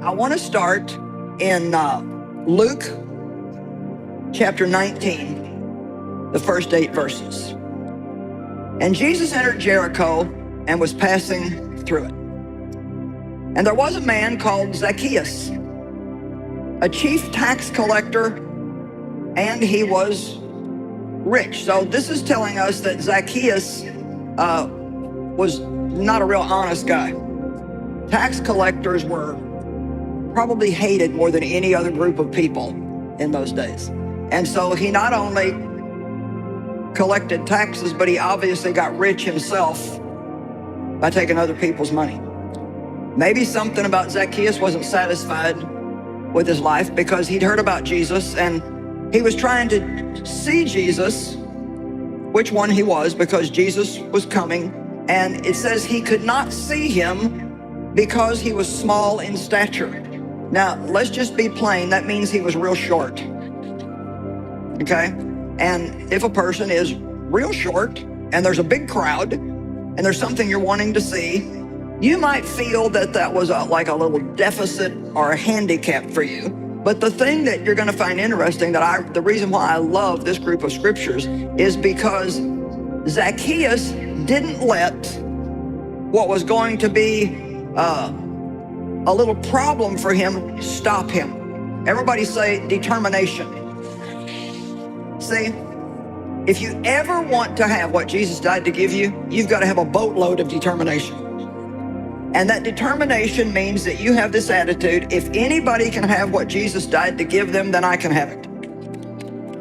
I want to start in Luke chapter 19, the first 8 verses. And Jesus entered Jericho and was passing through it. And there was a man called Zacchaeus, a chief tax collector, and he was rich. So this is telling us that Zacchaeus was not a real honest guy. Tax collectors were probably hated more than any other group of people in those days. And so he not only collected taxes, but he obviously got rich himself by taking other people's money. Maybe something about Zacchaeus wasn't satisfied with his life because he'd heard about Jesus and he was trying to see Jesus, which one he was, because Jesus was coming. And it says he could not see him because he was small in stature. Now, let's just be plain. That means he was real short. Okay? And if a person is real short and there's a big crowd and there's something you're wanting to see, you might feel that that was like a little deficit or a handicap for you. But the thing that you're going to find interesting, the reason why I love this group of scriptures is because Zacchaeus didn't let what was going to be a little problem for him stop him. Everybody say determination. See, if you ever want to have what Jesus died to give you, you've got to have a boatload of determination. And that determination means that you have this attitude: if anybody can have what Jesus died to give them, then I can have it.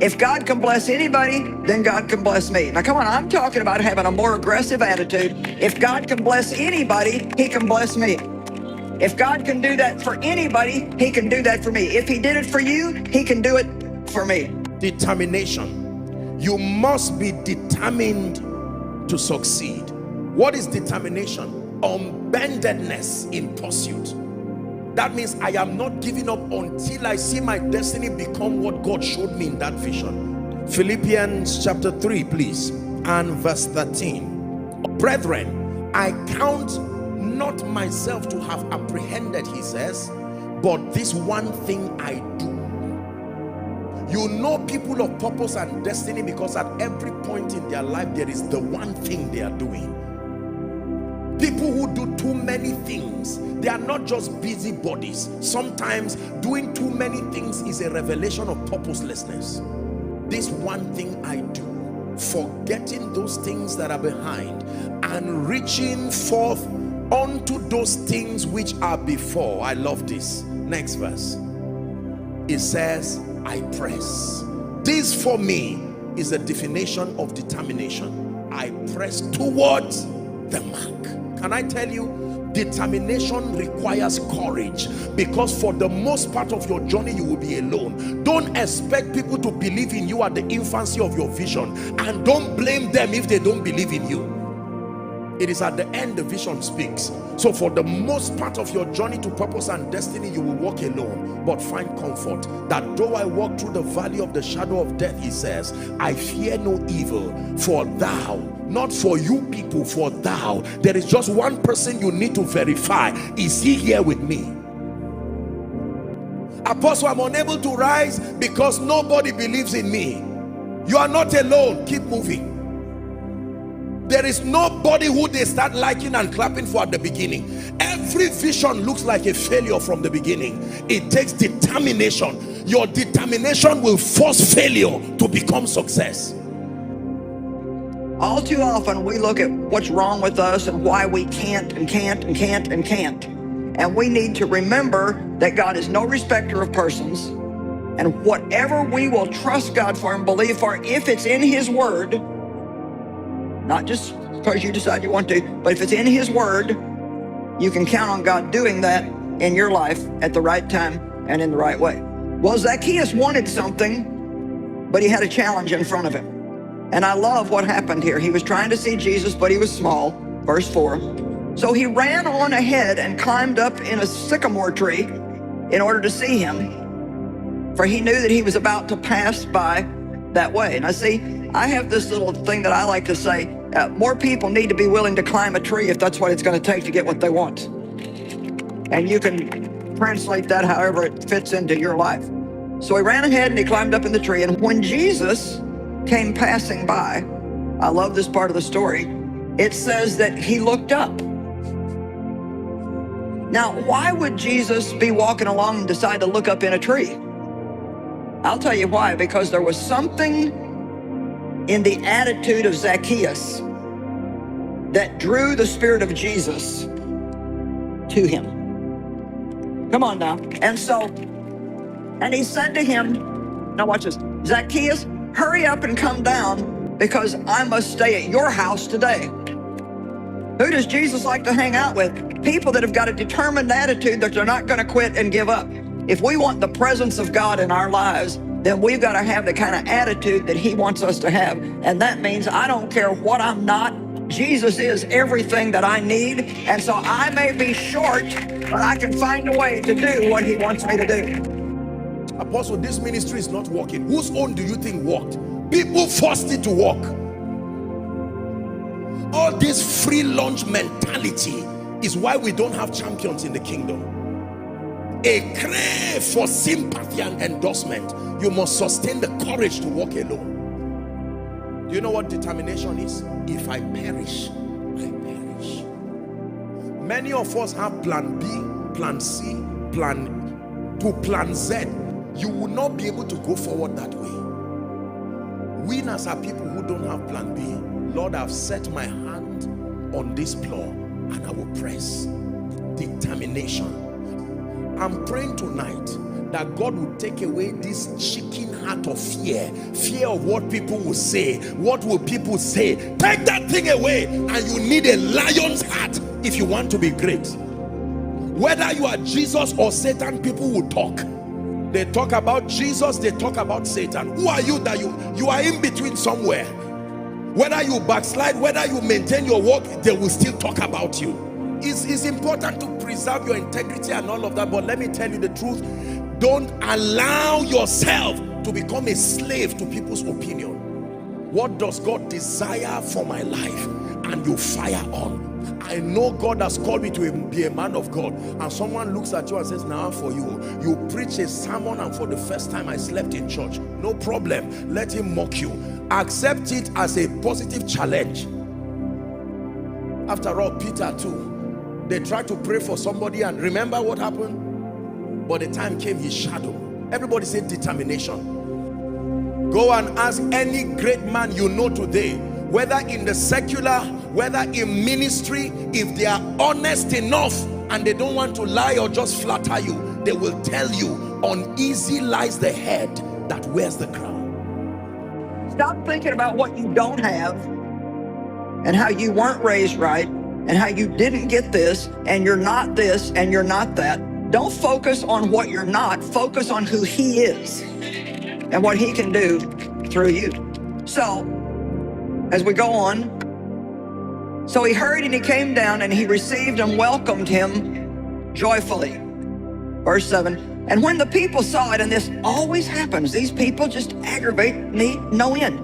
If God can bless anybody, then God can bless me. Now come on, I'm talking about having a more aggressive attitude. If God can bless anybody, he can bless me. If God can do that for anybody, he can do that for me. If he did it for you, he can do it for me. Determination. You must be determined to succeed. What is determination? Unbendedness in pursuit. That means I am not giving up until I see my destiny become what God showed me in that vision. Philippians chapter 3, please, and verse 13. Brethren, I count not myself to have apprehended, he says, but this one thing I do. You know people of purpose and destiny because at every point in their life there is the one thing they are doing. People who do too many things, they are not just busybodies. Sometimes doing too many things is a revelation of purposelessness. This one thing I do, forgetting those things that are behind and reaching forth unto those things which are before. I love this. Next verse. It says, I press. This for me is a definition of determination. I press towards the mark. Can I tell you, determination requires courage, because for the most part of your journey you will be alone. Don't expect people to believe in you at the infancy of your vision, and don't blame them if they don't believe in you. It is at the end the vision speaks. So for the most part of your journey to purpose and destiny, you will walk alone, but find comfort that though I walk through the valley of the shadow of death, he says, I fear no evil, for thou, not for you people, for thou. There is just one person you need to verify. Is he here with me? Apostle, I'm unable to rise because nobody believes in me. You are not alone. Keep moving. There is nobody who they start liking and clapping for at the beginning. Every vision looks like a failure from the beginning. It takes determination. Your determination will force failure to become success. All too often we look at what's wrong with us and why we can't and can't and can't and can't. And we need to remember that God is no respecter of persons. And whatever we will trust God for and believe for, if it's in his word, not just because you decide you want to, but if it's in his word, you can count on God doing that in your life at the right time and in the right way. Well, Zacchaeus wanted something, but he had a challenge in front of him. And I love what happened here. He was trying to see Jesus, but he was small. Verse 4. So he ran on ahead and climbed up in a sycamore tree in order to see him, for he knew that he was about to pass by that way. And I see, I have this little thing that I like to say, more people need to be willing to climb a tree if that's what it's going to take to get what they want. And you can translate that however it fits into your life. So he ran ahead and he climbed up in the tree. And when Jesus came passing by, I love this part of the story, it says that he looked up. Now, why would Jesus be walking along and decide to look up in a tree? I'll tell you why. Because there was something in the attitude of Zacchaeus that drew the Spirit of Jesus to him. Come on now. And he said to him, now watch this, Zacchaeus, hurry up and come down because I must stay at your house today. Who does Jesus like to hang out with? People that have got a determined attitude that they're not going to quit and give up. If we want the presence of God in our lives, then we've got to have the kind of attitude that he wants us to have. And that means I don't care what I'm not. Jesus is everything that I need. And so I may be short, but I can find a way to do what he wants me to do. Apostle, this ministry is not working. Whose own do you think worked? People forced it to work. All this free lunch mentality is why we don't have champions in the kingdom. A crave for sympathy and endorsement. You must sustain the courage to walk alone. Do you know what determination is? If I perish, I perish. Many of us have plan B, plan C, plan Z. You will not be able to go forward that way. Winners are people who don't have plan B. Lord, I've set my hand on this plow and I will press. Determination. I'm praying tonight that God will take away this chicken heart of fear of what people will say. What will people say? Take that thing away, and you need a lion's heart if you want to be great. Whether you are Jesus or Satan, people will talk. They talk about Jesus, they talk about Satan. Who are you that you are in between somewhere? Whether you backslide, whether you maintain your walk, they will still talk about you. It's important to preserve your integrity and all of that, but let me tell you the truth. Don't allow yourself to become a slave to people's opinion. What does God desire for my life? And you fire on. I know God has called me to be a man of God, and someone looks at you and says, now for you preach a sermon and for the first time I slept in church. No problem. Let him mock you. Accept it as a positive challenge. After all, Peter too, they tried to pray for somebody, and remember what happened? But the time came, his shadow. Everybody say determination. Go and ask any great man you know today, whether in the secular, whether in ministry, if they are honest enough and they don't want to lie or just flatter you, they will tell you, uneasy lies the head that wears the crown. Stop thinking about what you don't have and how you weren't raised right and how you didn't get this and you're not this and you're not that. Don't focus on what you're not. Focus on who he is and what he can do through you. So, as we go on, so he hurried and he came down and he received and welcomed him joyfully. Verse 7, and when the people saw it, and this always happens, these people just aggravate me no end.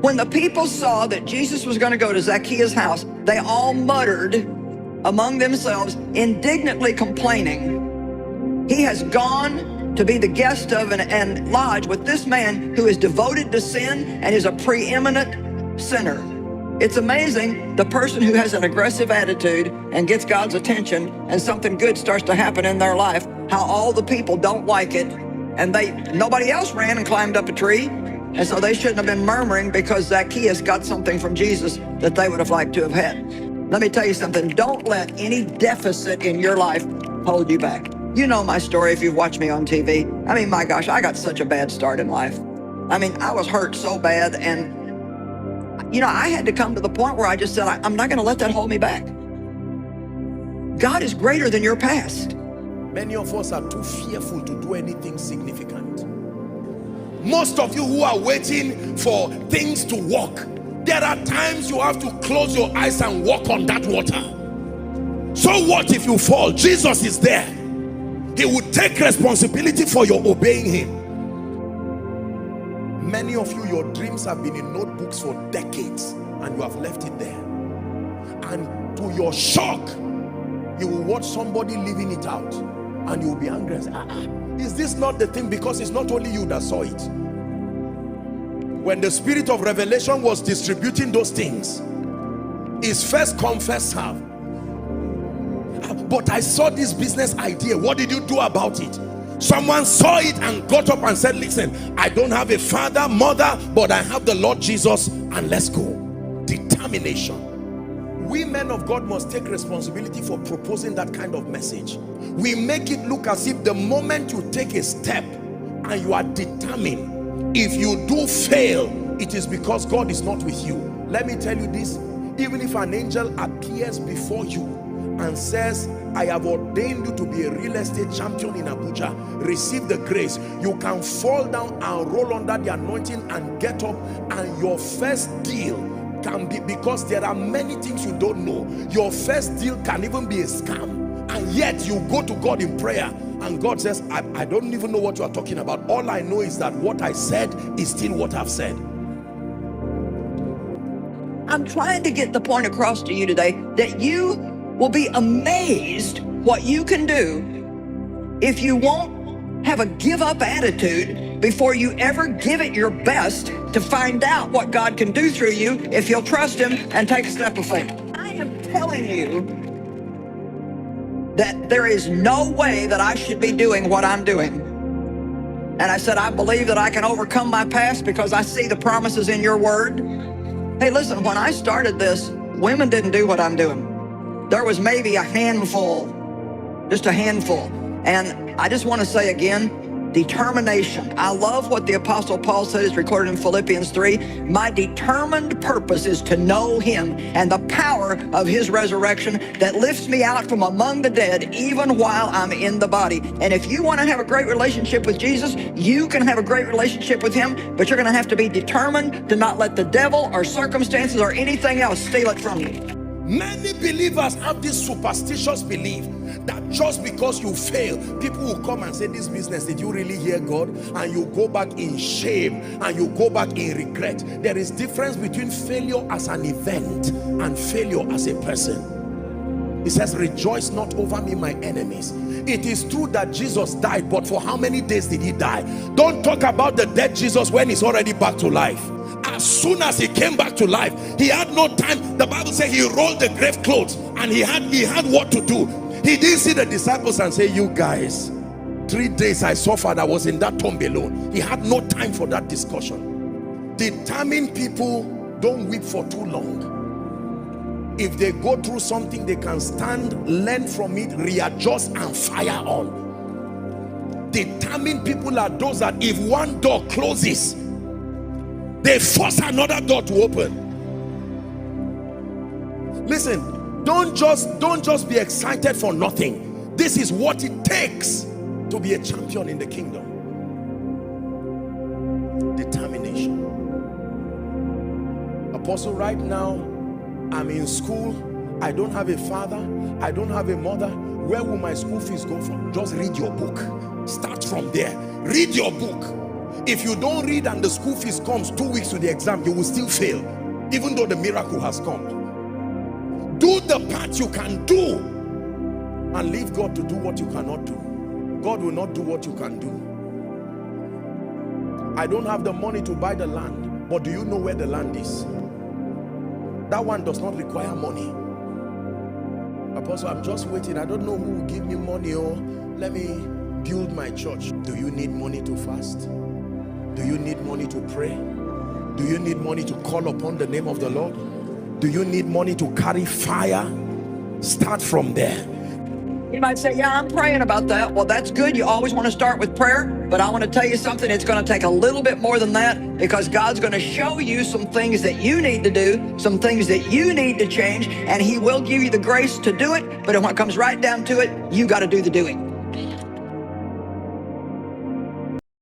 When the people saw that Jesus was going to go to Zacchaeus' house, they all muttered among themselves, indignantly complaining, he has gone to be the guest of and lodge with this man who is devoted to sin and is a preeminent sinner. It's amazing, the person who has an aggressive attitude and gets God's attention and something good starts to happen in their life, how all the people don't like it, and nobody else ran and climbed up a tree, and so they shouldn't have been murmuring because Zacchaeus got something from Jesus that they would have liked to have had. Let me tell you something, don't let any deficit in your life hold you back. You know my story if you've watched me on TV. I mean, my gosh, I got such a bad start in life. I mean, I was hurt so bad, and you know, I had to come to the point where I just said, I'm not going to let that hold me back. God is greater than your past. Many of us are too fearful to do anything significant. Most of you who are waiting for things to work, there are times you have to close your eyes and walk on that water. So what if you fall? Jesus is there. He will take responsibility for your obeying him. Many of you, your dreams have been in notebooks for decades and you have left it there. And to your shock, you will watch somebody living it out. And you'll be angry and say, is this not the thing? Because it's not only you that saw it. When the spirit of revelation was distributing those things, it's first come, first serve. But I saw this business idea. What did you do about it? Someone saw it and got up and said, listen, I don't have a father, mother, but I have the Lord Jesus, and let's go. Determination. We men of God must take responsibility for proposing that kind of message. We make it look as if the moment you take a step and you are determined, if you do fail, it is because God is not with you. Let me tell you this, even if an angel appears before you and says, I have ordained you to be a real estate champion in Abuja, receive the grace, you can fall down and roll under the anointing and get up, and your first deal can be, because there are many things you don't know, your first deal can even be a scam, and yet you go to God in prayer and God says, I don't even know what you are talking about. All I know is that what I said is still what I've said. I'm trying to get the point across to you today that you will be amazed what you can do if you won't have a give-up attitude before you ever give it your best to find out what God can do through you if you'll trust him and take a step of faith. I am telling you that there is no way that I should be doing what I'm doing. And I said, I believe that I can overcome my past because I see the promises in your word. Hey, listen, when I started this, women didn't do what I'm doing. There was maybe a handful, just a handful. And I just want to say again, determination. I love what the Apostle Paul said is recorded in Philippians 3. My determined purpose is to know him and the power of his resurrection that lifts me out from among the dead even while I'm in the body. And if you want to have a great relationship with Jesus, you can have a great relationship with him, but you're going to have to be determined to not let the devil or circumstances or anything else steal it from you. Many believers have this superstitious belief that just because you fail, people will come and say, this business, did you really hear God? And you go back in shame and you go back in regret. There is difference between failure as an event and failure as a person. It says, rejoice not over me, my enemies. It is true that Jesus died, but for how many days did he die? Don't talk about the dead Jesus when he's already back to life. As soon as he came back to life, he had no time. The Bible says he rolled the grave clothes and he had what to do. He didn't see the disciples and say, you guys, 3 days I suffered, I was in that tomb alone. He had no time for that discussion. Determined people don't weep for too long. If they go through something, they can stand, learn from it, readjust and fire on. Determined people are those that if one door closes, they force another door to open. Listen, don't just be excited for nothing. This is what it takes to be a champion in the kingdom. Determination. Apostle, right now I'm in school. I don't have a father, I don't have a mother. Where will my school fees go from? Just read your book. Start from there. Read your book. If you don't read and the school fees comes 2 weeks to the exam, you will still fail, even though the miracle has come. Do the part you can do and leave God to do what you cannot do. God will not do what you can do. I don't have the money to buy the land, but do you know where the land is? That one does not require money. Apostle, I'm just waiting. I don't know who will give me money, or let me build my church. Do you need money to fast? Do you need money to pray? Do you need money to call upon the name of the Lord? Do you need money to carry fire? Start from there. You might say, yeah, I'm praying about that. Well, that's good. You always want to start with prayer, but I want to tell you something. It's going to take a little bit more than that, because God's going to show you some things that you need to do, some things that you need to change, and he will give you the grace to do it. But when it comes right down to it, you got to do the doing.